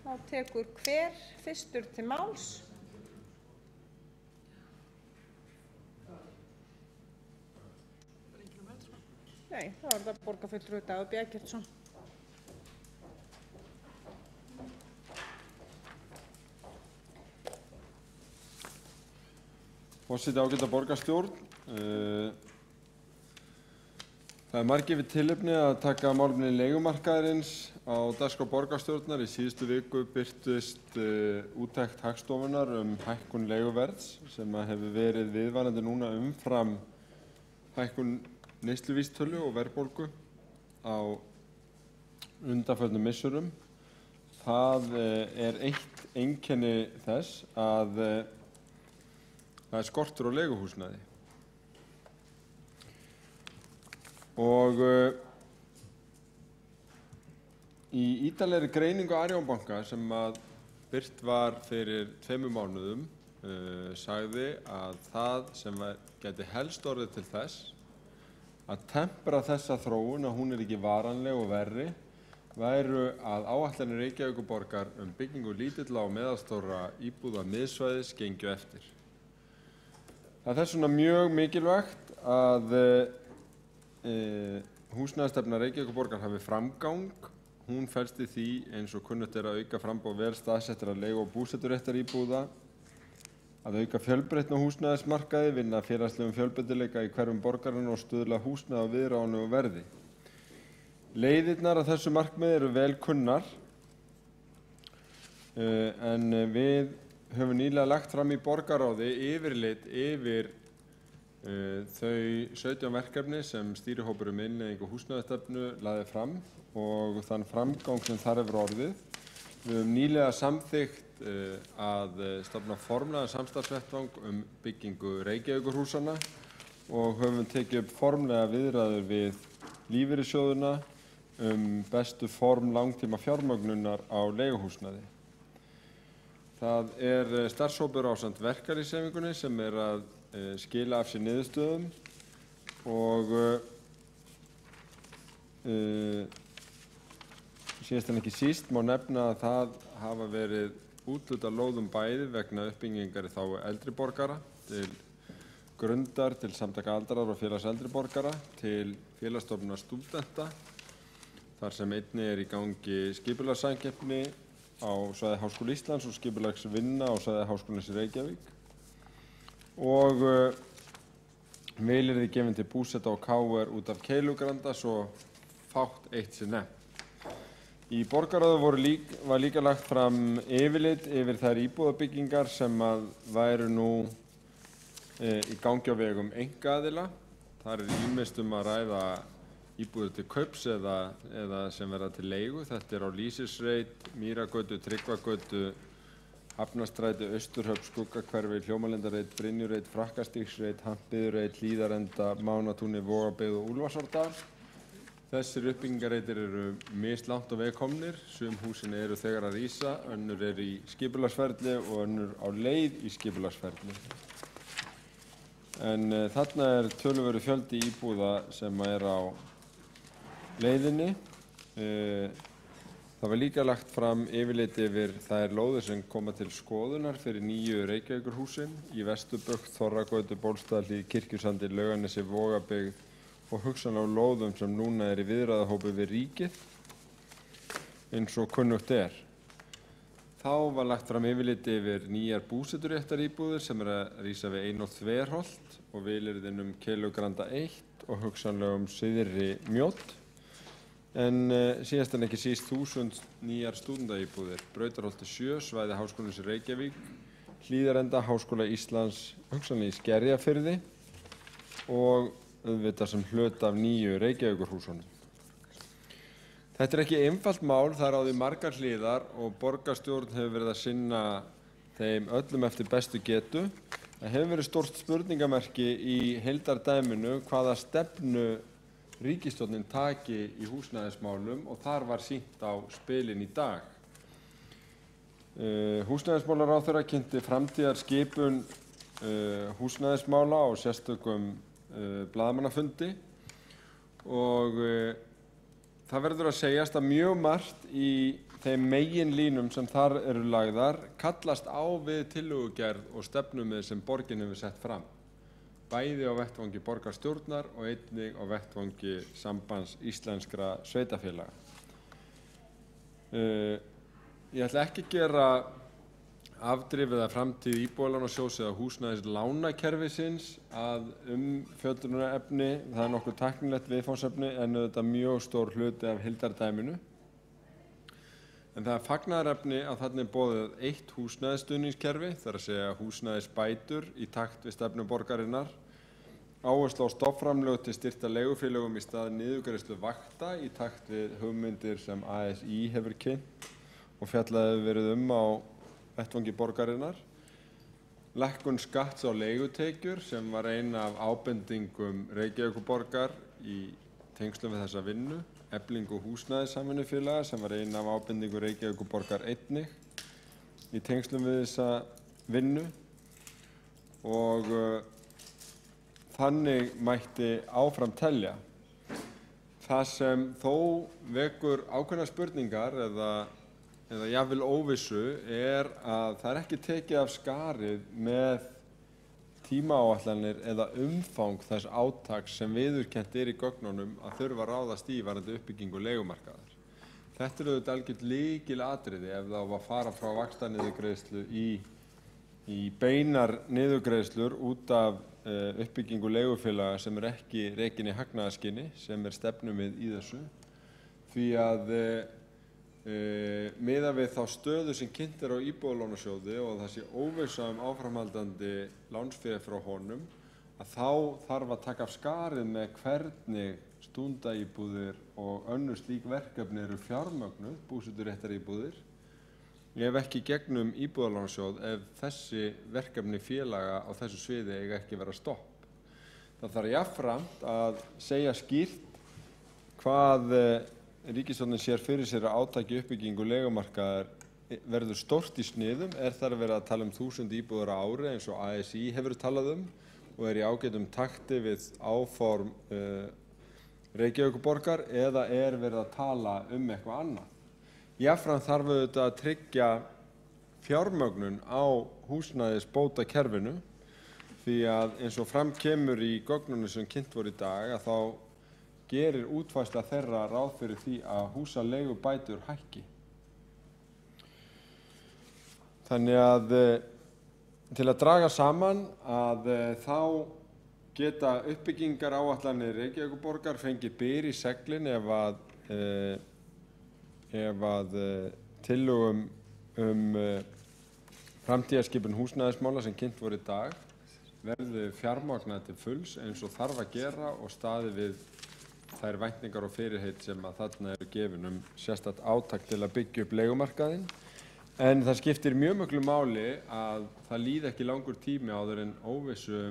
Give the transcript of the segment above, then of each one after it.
Þá tekur hver fyrstur til máls? Nei, þá það borgarfulltrúi Dagur B. Eggertsson. Forseti, ágæta borgarstjórn. Það margir við tilefni að taka málefni leigumarkaðarins á dagskrá borgarstjórnar. Í síðustu viku birtist úttekt Hagstofunnar hækkun leiguverðs sem hefur verið viðvarandi núna umfram hækkun neysluvísitölu og verðbólgu á undanförnum misserum. Það eitt einkenni þess að það skortur á leiguhúsnæði. Og í ítarlegri greiningu Arion banka sem birt var fyrir 2 mánuðum sagði að það sem gæti helst orðið til þess að tempra þessa þróun, að hún ekki varanleg og verri, væru að áætlanir Reykjavíkurborgar byggingu lítilla og meðalstórra íbúða miðsvæðis gengju eftir. Það er svona mjög mikilvægt að húsnæðisstefna Reykjavíkurborgar hafi framgang. Hún felst í því, eins og kunnugt að auka framboð vel staðsettra leigu- og búseturéttaríbúða, að auka fjölbreytni á húsnæðismarkaði, vinna að félagslegum fjölbreytileika í hverfum borgarinnar og stuðla að húsnæði á viðráðanlegu verði. Leiðirnar að þessu markmiði eru vel kunnar, en við höfum nýlega lagt fram í borgarráði yfirlit yfir þau 17 verkefni sem stýrihópur innleiðingu húsnæðisstefnu lagði fram og þann framgang sem þar hefur orðið. Við höfum nýlega samþykkt að stofna formlegan samstarfsvettvang byggingu Reykjavíkurhúsanna og höfum tekið upp formlega viðræður við lífeyrissjóðina bestu form langtíma fjármögnunar á leiguhúsnæði. Það starfshópur ásamt verkalýðshreyfingunni sem að skila af sér niðurstöðum og síðast en ekki síst má nefna að það hafa verið úthlutað lóðum bæði vegna uppbyggingar í þágu eldri borgara, til Grundar, til Samtaka aldraðra og Félags eldri borgara, til Félagsstofnunar stúdenta, þar sem einnig í gangi skipulagssamkeppni á svæði Háskóla Íslands og skipulagsvinna á svæði Háskólans í Reykjavík. Og vilyrði gefin til búseta á KR út af Keilugranda, svo fátt eitt sé nefnt. Í borgarráði var líka lagt fram yfirlit yfir þær íbúðabyggingar sem væru nú í gangi á vegum einkaaðila. Þar ýmist að ræða íbúðir til kaups eða sem verða til leigu. Þetta á Lýsisreit, Mýragötu, Tryggvagötu, Hafnarstræti, Austurhöfn, Skuggahverfi, Hljómalindarreit, Brynjurreit, Frakkastígsreit, Hampiðurreit, Hlíðarenda, Mánatúni, Vogabyggð og Úlfarsárdal. Þessir uppbyggingarreitir eru mislangt á veg komnir. Sum húsin eru þegar að rísa, önnur í skipulagsferli og önnur á leið í skipulagsferli. En þarna töluverður fjöldi íbúða sem á leiðinni. Það var líka lagt fram yfirlit yfir þær lóðir sem koma til skoðunar fyrir nýju Reykjavíkurhúsin í Vesturbugt, Þorragötu, Bólstaðarhlíð, Kirkjusandi, Laugarnesi, Vogabyggð og hugsanlega á lóðum sem núna í viðræðuhópi við ríkið, eins og kunnugt Þá var lagt fram yfirlit yfir nýjar búseturéttaríbúðir sem að rísa við Einholt Þverholt og vilyrðin Keilugranda 1 og hugsanlega Syðri Mjódd. En síðast en ekki síst 1000 nýjar stúdentaíbúðir, Brautarholti 7, svæði Háskólans í Reykjavík, Hlíðarenda, Háskóla Íslands, hugsanlega í Skerjafirði og auðvitað sem hluta af nýju Reykjavíkurhúsunum. Þetta ekki einfalt mál, það á því margar hliðar og borgarstjórn hefur verið að sinna þeim öllum eftir bestu getu. Það hefur verið stórt spurningamerki í heildardæminu hvaða stefnu ríkisstjórnin taki í húsnæðismálum og þar var sýnt á spilin í dag. Húsnæðismálaráðherra kynnti framtíðarskipun húsnæðismála á sérstökum blaðamannafundi og það verður að segjast að mjög margt í þeim meginlínum sem þar eru lagðar kallast á við tillögugerð og stefnumið sem borgin hefur sett fram, bæði á vettvangi borgarstjórnar og einnig á vettvangi Sambands íslenskra sveitarfélaga. Ég ætla ekki að gera afdrifið að framtíð Íbúðalánasjóðs eða húsnæðislánakerfisins að umfjöllunarefni. Það er nokkuð tæknilegt viðfangsefni en auðvitað mjög stór hluti af heildardæminu. En það er fagnaðarefni að þarna er boðið eitt húsnæðisstuðningskerfi, það er að segja húsnæðisbætur í takt við stefnu borgarinnar, áherslu á stofnframlög til styrkta leigufélögum í stað niðurgreiðslu vakta í takt við hugmyndir sem ASÍ hefur kynnt og fjallað hefur verið á vettvangi borgarinnar, lækkun skatts á leigutekjur sem var ein af ábendingum Reykjavíkurborgar í tengslum við þessa vinnu, eflingu húsnæðissamvinnufélaga sem var ein af ábendingum Reykjavíkurborgar einnig í tengslum við þessa vinnu og þannig mætti áfram telja. Það sem þó vekur ákveðnar spurningar eða jafnvel óvissu er að það er ekki tekið af skarið með tímaáætlanir eða umfang þess átaks sem viðurkennt í gögnunum að þurfa að ráðast í varðandi uppbyggingu leigumarkaðar. Þetta er auðvitað algjört lykilatriði ef það á að fara frá vaxtaniðurgreiðslu í beinar niðurgreiðslur út af uppbyggingu leigufélaga sem er ekki rekin í hagnaðarskyni, sem er stefnumið í þessu, því að miðað við þá stöðu sem kynnt er á Íbúðalánasjóði og það sé óvissa áframhaldandi lánsfé frá honum, að þá þarf að taka af skarið með hvernig stúdentaíbúðir og önnur slík verkefni eru fjármögnuð, búseturéttaríbúðir, ef ekki gegnum Íbúðalánasjóð, ef þessi verkefni félaga á þessu sviði eiga ekki vera stopp. Það þarf jafnframt að segja skýrt hvað ríkisstjórnin sér fyrir sér að átaki uppbyggingu leigumarkaðar verður stórt í sniðum. Er þar verið að tala 1000 íbúðir á ári eins og ASÍ hefur talað og er í ágætum takti við áform Reykjavíkurborgar eða er verið að tala eitthvað annað. Jafnframt þarf auðvitað að tryggja fjármögnun á húsnæðisbótakerfinu því að eins og fram kemur í gögnunum sem kynnt voru í dag að þá gerir útfærsla þeirra ráð fyrir því að húsaleigubætur hækki. Þannig að til að draga saman að þá geta uppbyggingaráætlanir Reykjavíkurborgar fengið byr í seglin ef að tillögum framtíðarskipun húsnæðismála sem kynnt voru í dag verði fjármagnað til fulls eins og þarf að gera og staðið við þær væntingar og fyrirheit sem að þarna eru gefin sérstakt átak til að byggja upp leigumarkaðinn. En það skiptir mjög miklu máli að það líði ekki langur tími áður en óvissu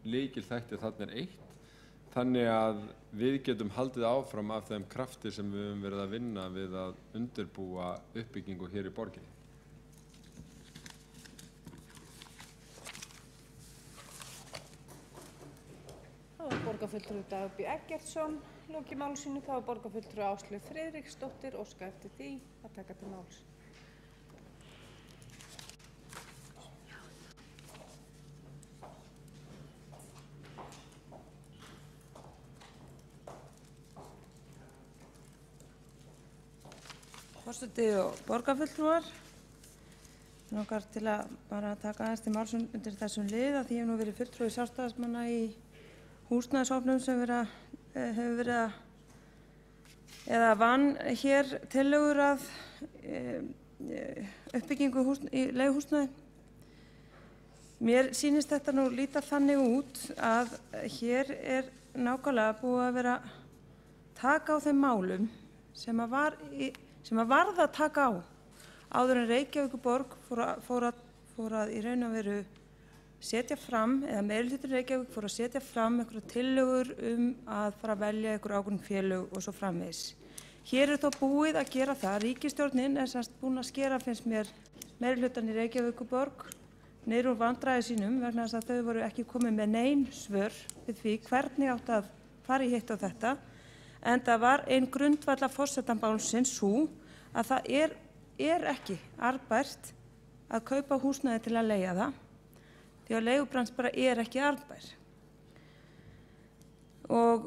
lykilþættir þarna er eitt, þannig að við getum haldið áfram af þeim krafti sem við höfum verið að vinna við að undirbúa uppbyggingu hér í borginni. Það var borgarfulltrúi Dagur B. Eggertsson lokið máli sínu. Það var borgarfulltrúi Áslaug Friðriksdóttir óska eftir því að taka til máls. Forseti og borgarfulltrúar, langar til að bara taka aðeins til máls undir þessum lið að því ég hef nú verið fulltrúi sjálfstæðismanna í húsnæðishópnum sem hefur verið að eða vann hér tillögur að uppbyggingu í leiguhúsnæði. Mér sýnist þetta nú líta þannig út að hér er nákvæmlega búið að vera taka á þeim málum sem að varð að taka á áður en Reykjavíkurborg fór að í raun og veru setja fram, eða meirihluti Reykjavík fór að setja fram einhverjar tillögur að fara að velja einhver ákveðin félög og svo framvegis. Hér er þó búið að gera það. Ríkisstjórnin er semst búin að skera, finnst mér, meirihlutann í Reykjavíkurborg niður úr vandræði sínum vegna þess að þau voru ekki komið með nein svör við því hvernig átti að fara í hitt og þetta. En það var ein grundvallar forsendan málsins sú að það er ekki arðbært að kaupa húsnæði til að leigja það, því að leigubrans bara ekki arðbær. Og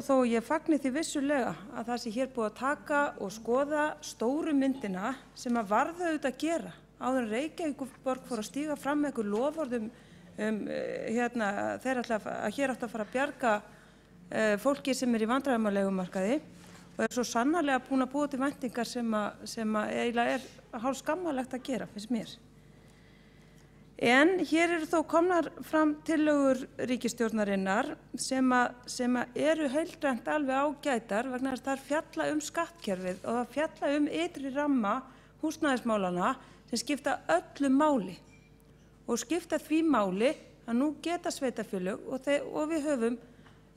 þó ég fagni því vissulega að það sé hér búið að taka og skoða stóru myndina sem að varða auðvitað að gera áður en Reykjavíkurborg fór að stíga fram með einhver loforð þeir ætla að hér átti að fara að bjarga fólki sem í vandræðum á leigumarkaði og svo sannarlega búin að búa til væntingar sem eiginlega hálf skammarlegt að gera, finnst mér. En hér eru þó komnar fram tillögur ríkisstjórnarinnar sem eru heildrænt alveg ágætar vegna þess að það fjalla skattkerfið og það fjalla ytri ramma húsnæðismálana sem skipta öllu máli og skipta því máli að nú geta sveitarfélög og við höfum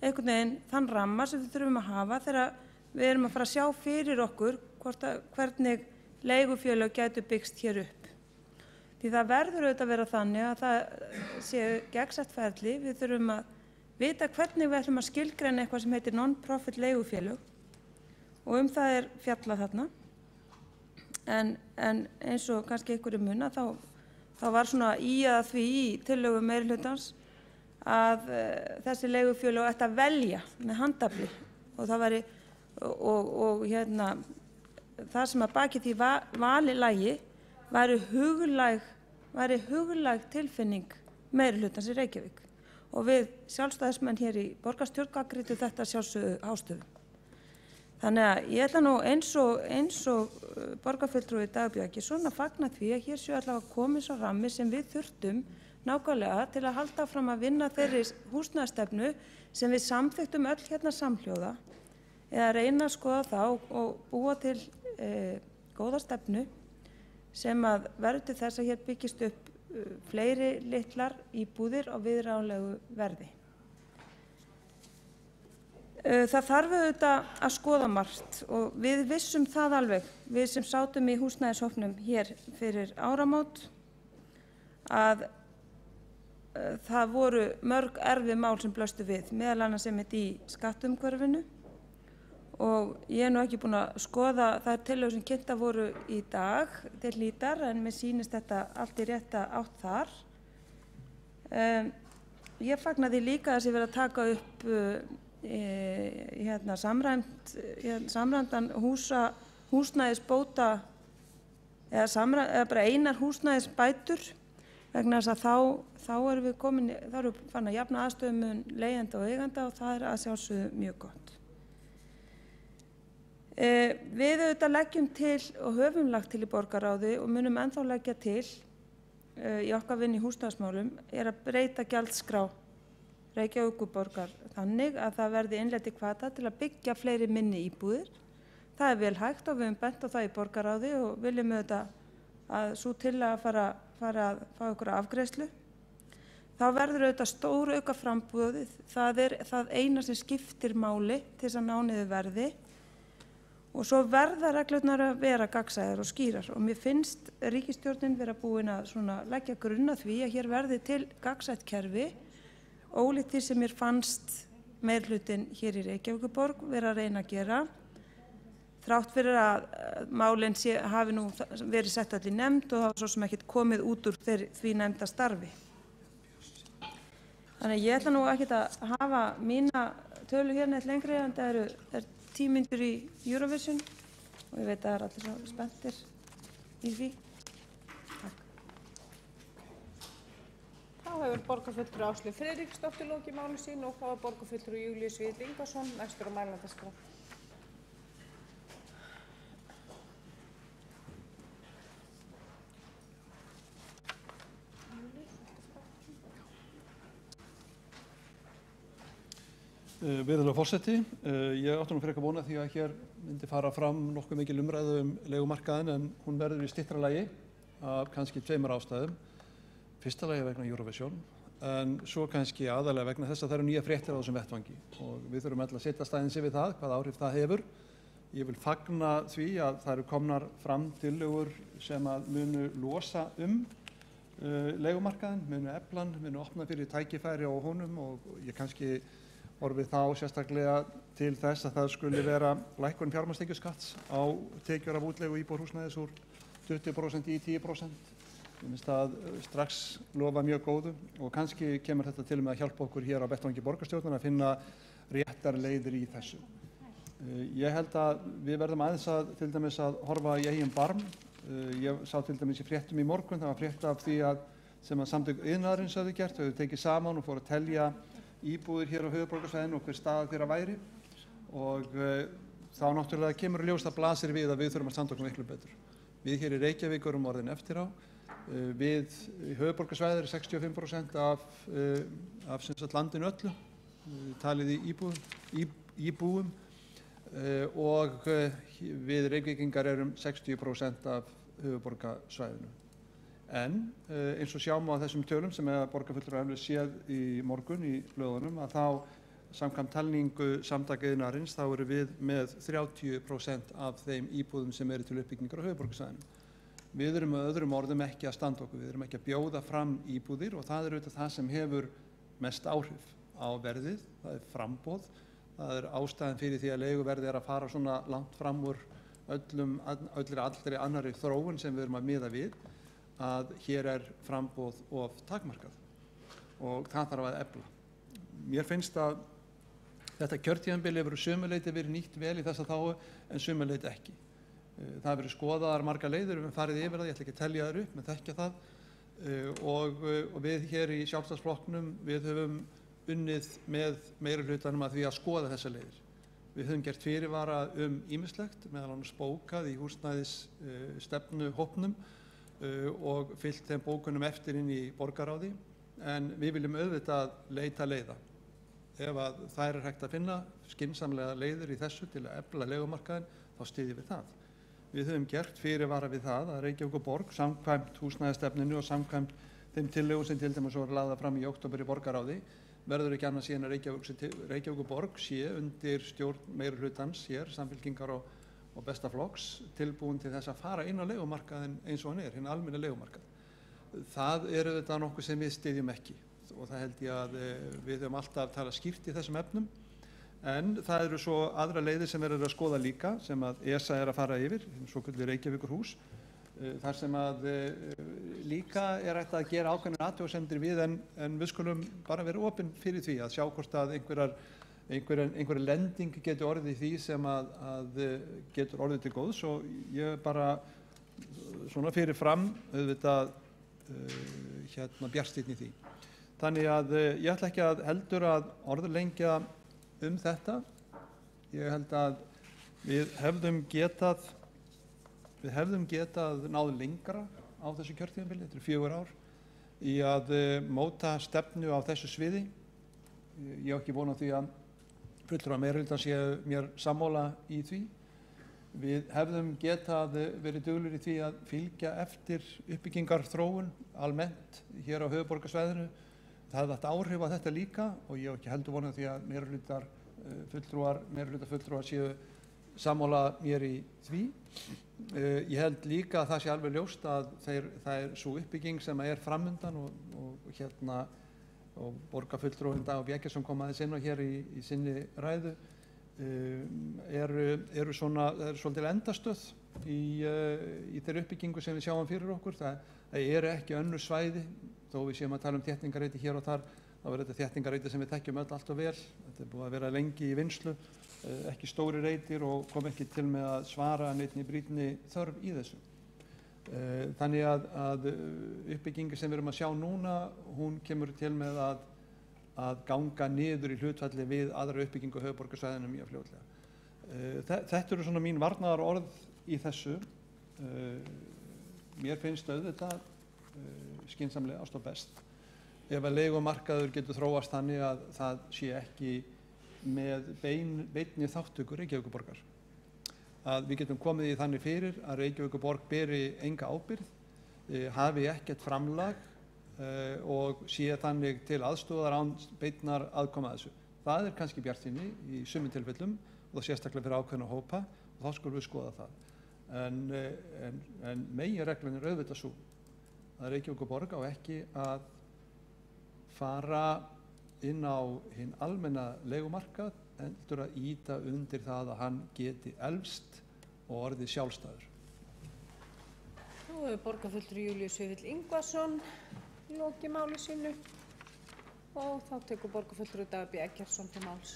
einhvern veginn þann ramma sem við þurfum að hafa þegar við erum að fara að sjá fyrir okkur hvernig leigufélög gætu byggst hér upp. Því það verður auðvitað að vera þannig að það séu gegnsætt ferli. Við þurfum að vita hvernig við ætlum að skilgreina eitthvað sem heitir non-profit leigufélög og það fjallað þarna. En eins og kannski einhverju muna þá var svona að því í tillögu meirihlutans að þessi leigufélög ætti að velja með handafli og það væri það sem að baki því vali lagi væri huglæg tilfinning meirihlutans í Reykjavík og við sjálfstæðismenn hér í borgarstjórn gagnrýndu þetta sjálfsögðu hástöfum. Þannig að ég ætla nú eins og borgarfulltrúi Dagbjörg Eggertsson að fagna því að hér séu allavega komið sá rammi sem við þurftum nákvæmlega til að halda fram að vinna þeirri húsnæðisstefnu sem við samþykktum öll hérna samhljóða eða reyna að skoða það og búa til góða stefnu sem að verður til þess að hér byggist upp fleiri litlar íbúðir á viðráðanlegu verði. Það þarf auðvitað að skoða margt og við vissum það alveg, við sem sátum í húsnæðishópnum hér fyrir áramót, að það voru mörg erfið mál sem blöstu við, meðal annars einmitt í skattumhverfinu og ég nú ekki búin að skoða þær tillögur sem kynntar voru í dag til hlítar en mér sýnist þetta allt í rétta átt þar. Ég fagna því líka að sé verið að taka upp samræmdan húsnæðisbóta eða bara einar húsnæðisbætur vegna þess að þá erum við farin að jafna aðstöðumun leigjenda og eiganda og það að sjálfsögðu mjög gott. Við auðvitað leggjum til og höfum lagt til í borgarráði og munum ennþá leggja til í okkar vinnu í húsnæðismálum að breyta gjaldskrá Reykjavíkurborgar þannig að það verði innleiddir hvata til að byggja fleiri minni íbúðir. Það vel hægt og við höfum bent á það í borgarráði og viljum auðvitað að sú tillaga fara að fá ykkur afgreiðslu. Þá verður auðvitað stórauka frambúðið. Það það eina sem skiptir máli til þess að ná niður verði og svo verða reglurnar að vera gagnsæjar og skýrar og mér finnst ríkisstjórnin vera búin að leggja grunn að því að hér verði til gagnsætt kerfi ólíkt því sem mér fannst meirihlutinn hér í Reykjavíkurborg vera að reyna að gera þrátt fyrir að málin hafi nú verið sett öll í nefnd og það var svo sem ekkert komið út úr því nefnda starfi. Þannig ég ætla nú ekkert að hafa mína tölu hérna eitt lengri en það eru 10 mínútur í Eurovision og ég veit að það allir svo spenntir í því. Þá hefur borgarfulltrúi Áslaug Friðriksdóttir lokið máli sínu og þá er borgarfulltrúi Júlíus Víðir Ingvarsson næstur á mælendaskrá. Virðulegur forseti, ég átti nú frekar vona því að hér myndi fara fram nokkuð mikil umræðu leigumarkaðinn en hún verður í styttra lagi af kannski 2 ástæðum. Fyrsta lagi vegna Eurovision en svo kannski aðalega vegna þess að það eru nýja fréttir á þessum vettvangi og við þurfum alltaf að setja aðeins yfir það, hvaða áhrif það hefur. Ég vil fagna því að það eru komnar fram tillögur sem að munu losa leigumarkaðinn, munu efla hann, munu opna fyrir tækifæri á honum og ég kannski horfið þá sérstaklega til þess að það skuli vera lækkun fjármagnstekjuskatts á tekjur af útleigu íbúðarhúsnæðis úr 20% í 10%. Ég finnst það strax lofa mjög góðu og kannski kemur þetta til með að hjálpa okkur hér á vettvangi borgarstjórnar að finna réttar leiðir í þessu. Ég held að við verðum aðeins að til dæmis að horfa í eigin barm. Ég sá til dæmis í fréttum í morgun, það var frétt af því sem að Samtök iðnaðarins höfðu gert, höfðu tekið saman og fóru að telja íbúðir hér á höfuðborgarsvæðinu og hver staða þeirra væri og þá náttúrulega kemur ljós að blasir við að við þurfum að standa okkur miklu betur. Við hér í Reykjavík erum orðin eftir á. Við höfuðborgarsvæðið er 65% af sem sagt landinu öllu, talið í íbúum og við Reykvíkingar erum 60% af höfuðborgarsvæðinu. En eins og sjáum á þessum tölum sem borgarfulltrúar eflaust séð í morgun í blöðunum að þá samkvæmt talningu Samtaka iðnaðarins þá erum við með 30% af þeim íbúðum sem eru til uppbyggingar á höfuðborgarsvæðinu. Við erum með öðrum orðum ekki að standa okkur, við erum ekki að bjóða fram íbúðir og það er auðvitað það sem hefur mest áhrif á verðið, það er framboð, það er ástæðan fyrir því að leiguverðið er að fara svona langt fram úr allri annarri þróun sem við erum að miða við, að hér er framboð of takmarkað og það þarf að efla. Mér finnst að þetta kjörtímabil hefur sömuleyti verið nýtt vel í þessa þágu en sömuleyti ekki. Það hefur verið skoðaðar margar leiðir, við höfum farið yfir það, ég ætla ekki að telja þær upp, menn þekkja það og við hér í Sjálfstæðisflokknum, við höfum unnið með meirihlutanum að því að skoða þessar leiðir. Við höfum gert fyrirvara ýmislegt, meðal annars bókað í húsnæðisstefnuhópnum og fylgt þeim bókunum eftir inn í borgarráði, en við viljum auðvitað leita leiða. Ef að þær er hægt að finna skynsamlega leiðir í þessu til að efla leigumarkaðinn, þá styðjum við það. Við höfum gert fyrirvara við það að Reykjavíkurborg samkvæmt húsnæðisstefnunni og samkvæmt þeim tillögum sem til dæmis voru lagðar fram í október í borgarráði verður ekki annað síðan að Reykjavíkurborg sé undir stjórn meirihlutans hér, Samfylkingar og Besta flokks tilbúin til þess að fara inn á leigumarkaðinn eins og hann hinn almenna leigumarkað. Það er auðvitað nokkuð sem við styðjum ekki og það held ég að við höfum alltaf talað skýrt í þessum efnum. En það eru svo aðra leiðir sem verður að skoða líka sem að ESA er að fara yfir, svokölluð Reykjavíkurhús, þar sem að líka er hægt að gera ákveðnar athugasemdir við en við skulum bara vera opin fyrir því að sjá hvort að einhverja lending getur orðið í því sem að getur orðið til góðs og ég bara svona fyrir fram auðvitað bjartsýnn í því. Þannig að ég ætla ekki að heldur að orðlengja þetta. Ég held að við hefðum getað náð lengra á þessu kjörtímabili, þetta er 4 ár, í að móta stefnu á þessu sviði. Ég á ekki von á því að fulltrúar meirihlutan séu mér sammála í því. Við hefðum getað verið duglegir í því að fylgja eftir uppbyggingarþróun almennt hér á höfuðborgarsvæðinu. Það hefði haft áhrif á þetta líka og ég hef ekki heldur vonað því að meirihlutafulltrúar séu sammála mér í því. Ég held líka að það sé alveg ljóst að það er svo uppbygging sem er framundan og borgarfulltrúinn Dagur B. Eggertsson kom aðeins inn á hér í sinni ræðu eru svolítið endastöð í þeirri uppbyggingu sem við sjáum fyrir okkur. Það eru ekki önnur svæði, þó við séum að tala um þéttingarreiti hér og þar, þá er þetta þéttingarreiti sem við þekkjum öll allt og vel. Þetta er búið að vera lengi í vinnslu, ekki stóri reitir og kom ekki til með að svara neinni brýnni þörf í þessu. Þannig að uppbyggingu sem við erum að sjá núna, hún kemur til með að ganga niður í hlutfalli við aðra uppbyggingu á höfuðborgarsvæðinu mjög fljótlega. Þetta eru svona mín varnaðarorð í þessu. Mér finnst auðvitað skynsamlegast og best ef að leigumarkaður getur þróast þannig að það sé ekki með beinni þátttöku Reykjavíkurborgar. Að við getum komið í þannig fyrir að Reykjavíkurborg beri enga ábyrgð, hafi ekkert framlag og sé þannig til aðstoðar án beinnar aðkoma að þessu. Það er kannski bjartsýni í sumum tilfellum og það sérstaklega fyrir ákveðna hópa og þá skulum við skoða það. En meginreglan er auðvitað sú að Reykjavíkurborg á ekki að fara inn á hinn almenna leigumarkað heldur að ýta undir það að hann geti elfst og orðið sjálfstæður. Nú hefur borgarfulltrúi Júlíus Vífill Ingvason lokið máli sínu og þá tekur borgarfulltrúi Dagur B. Eggertsson til máls.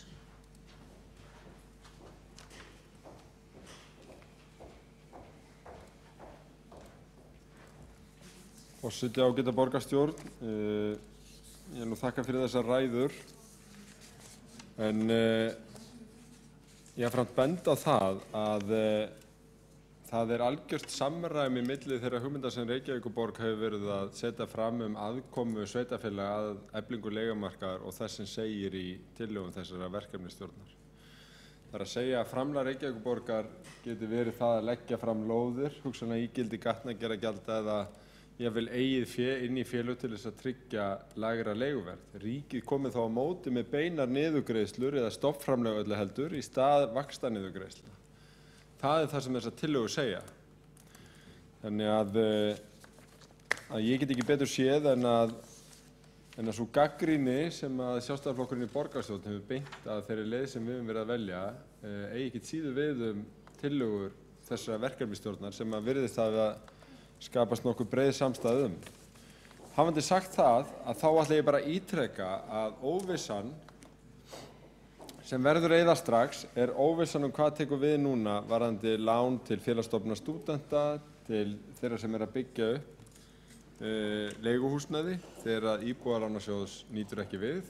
Forseti, ágæta borgarstjórn, ég nú þakka fyrir þessar ræður, en ég jafnframt benda á það að það algjört samræmi milli þeirra hugmynda sem Reykjavíkurborg hefur verið að setja fram aðkomu sveitarfélaga að eflingu leigumarkaðar og þess sem segir í tillögum þessara verkefnisstjórnar. Það að segja að framlag Reykjavíkurborgar geti verið það að leggja fram lóðir, hugsanlega ígildi gatnagerðargjalda eða jafnvel eigið fé inn í félög til þess að tryggja lægra leiguverð. Ríkið komið þá á móti með beinar niðurgreiðslur eða stofnframlög öllu heldur í stað vaxtaniðurgreiðslna. Það það sem þessar tillögur segja. Þannig að ég get ekki betur séð en að sú gagnrýni sem að Sjálfstæðisflokkurinn í borgarstjórn hefur beint að þeirri leið sem við höfum verið að velja eigi ekki síður við tillögur þessara verkefnisstjórnar sem að virðist að skapast nokkuð breið samstæða Hafandi sagt það, að þá ætla ég bara að ítreka að óvissan sem verður eyða strax óvissan hvað tekur við núna varðandi lán til félagsstofnana stúdenta, til þeirra sem að byggja upp leiguhúsnæði þegar Íbúðalánasjóðs nýtur ekki við.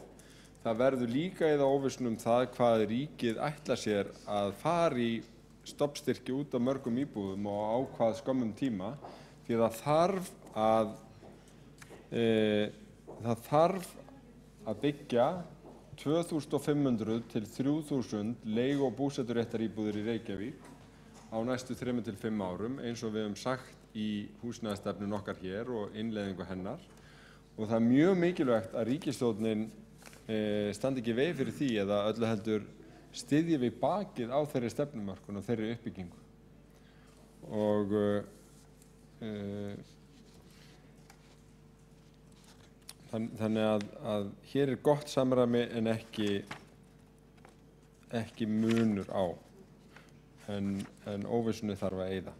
Það verður líka eyða óvissun það hvað ríkið ætlar sér að fara í stofnstyrki út af mörgum íbúðum og á hvað skömmum tíma. Því það þarf að byggja 2500 til 3000 leigu- og búseturéttaríbúðir í Reykjavík á næstu 3 til 5 árum eins og við höfum sagt í húsnæðisstefnu okkar hér og innleiðingu hennar. Og það mjög mikilvægt að ríkisstjórnin standi ekki í vegi fyrir því eða öllu heldur styðji við bakið á þeirri stefnumörkun og þeirri uppbyggingu. Og þannig að hér gott samræmi en ekki munur á, en óvissunni þarf að eyða.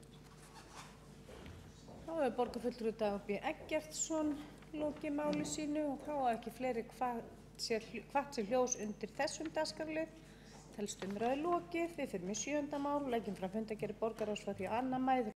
Þá hefur borgarfulltrúi Dagur B. Eggertsson lokið máli sínu og þá hafa ekki fleiri hvatt sér hljós undir þessum dagskrárlið. Telst umræðu lokið. Við förum í 7. mál, leggjum fram fundargerð borgarráðs frá því 2. maí.